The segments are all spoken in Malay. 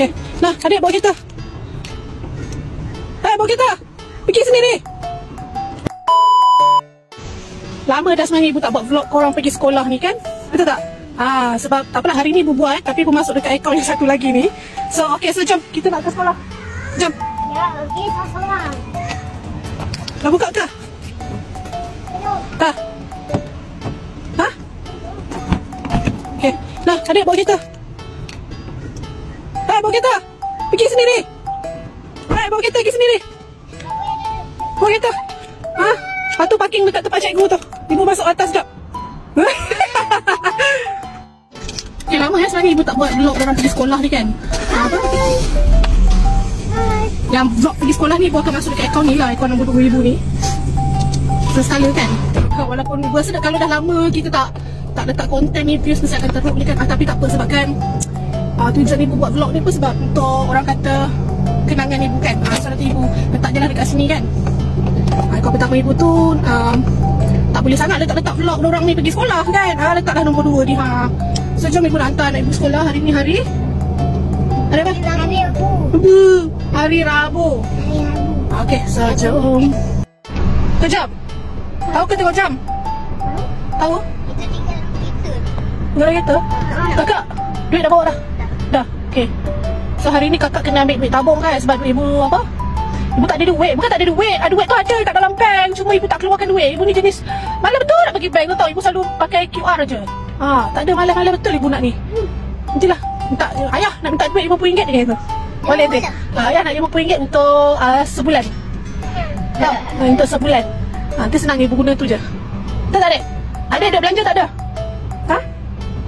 Okay. Nah, adik bawa kereta. Bawa kereta. Pergi sendiri. Lama dah sebenarnya ibu tak buat vlog korang pergi sekolah ni kan? Betul tak? Sebab tak apalah, hari ni ibu buat, tapi ibu masuk dekat akaun yang satu lagi ni. So, okay, so jom kita nak ke sekolah. Jom. Ya, pergi ke sekolah. Dah buka ke? Dah. Ha? Okay. Nah, adik bawa kereta. Bawa kereta. Pergi sendiri. Bawa kereta pergi sendiri. Bawa kereta. Lepas tu parking dekat tempat cikgu tu. Ibu masuk atas sekejap. Okay, lama ya sebenarnya ibu tak buat vlog orang pergi sekolah ni kan. Apa? Yang vlog pergi sekolah ni ibu akan masuk dekat akaun ni lah, akaun nombor 2000 ni. Sekali kan. Walaupun ibu rasa kalau dah lama kita tak letak konten ni, views mesti akan teruk ni kan. Tapi tak apa, sebab kan tujuan ibu buat vlog ni pun sebab untuk orang kata kenangan ibu kan. So nanti ibu letak je lah dekat sini kan. Akaun pertama ibu tu tak boleh sangat letak vlog orang ni pergi sekolah kan. Letaklah nombor 2 ni. So jom ibu nak hantar anak ibu sekolah. Hari ni hari apa? Hari Rabu. Hari Rabu. Okay, so jom. Tengok jam. Tahu ke tengok jam? Tahu? Kita tinggal kereta. Tinggal kereta? Kakak, duit dah bawa dah? Dah, okay. So hari ni kakak kena ambil duit tabung kan. Sebab ibu apa? Ibu tak ada duit. Bukan tak ada duit. Duit tu ada kat dalam bank. Cuma ibu tak keluarkan duit. Ibu ni jenis malas betul nak pergi bank tu tau. Ibu selalu pakai QR je. Tak ada malas-malas betul ibu nak ni. Nantilah minta, ayah nak minta duit RM50 je tu. Boleh tu? Ayah nak RM50 untuk sebulan. Tak, untuk sebulan. Nanti senang ibu guna tu je. Tak adik? Adik ada belanja tak ada?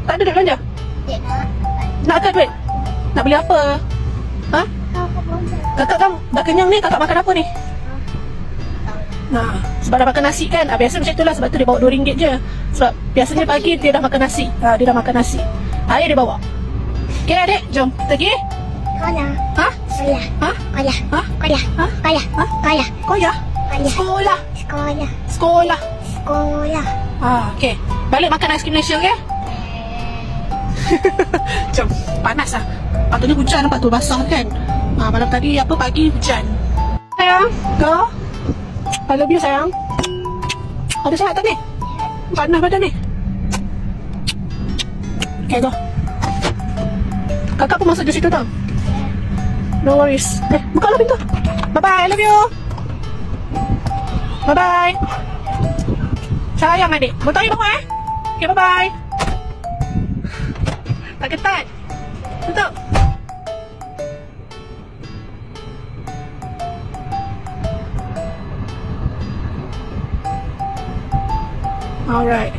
Tak ada duit belanja? Nak ke duit? Nak beli apa? Kakak kan dah kenyang ni, kakak makan apa ni? Sebab dah makan nasi kan. Biasa macam itulah, sebab tu dia bawa RM2 je. Sebab biasanya pagi dia dah makan nasi. Dia dah makan nasi. Air dia bawa. Okay adik, jom kita pergi. Sekolah. Sekolah. Sekolah. Okay. Balik makan aiskrim Malaysia, okay? Jom. Panas lah. Patutnya hujan, nampak tu basah kan. Malam tadi pagi hujan. Sayang, go. I love you sayang. Ada sihat tak ni? Panas badan ni. Okay, go. Kakak pun masuk di situ tau. No worries. Buka lah pintu. Bye-bye, I love you. Bye-bye. Sayang adik. Betul bawah Okay, bye-bye. Tak ketat. Tutup. Alright.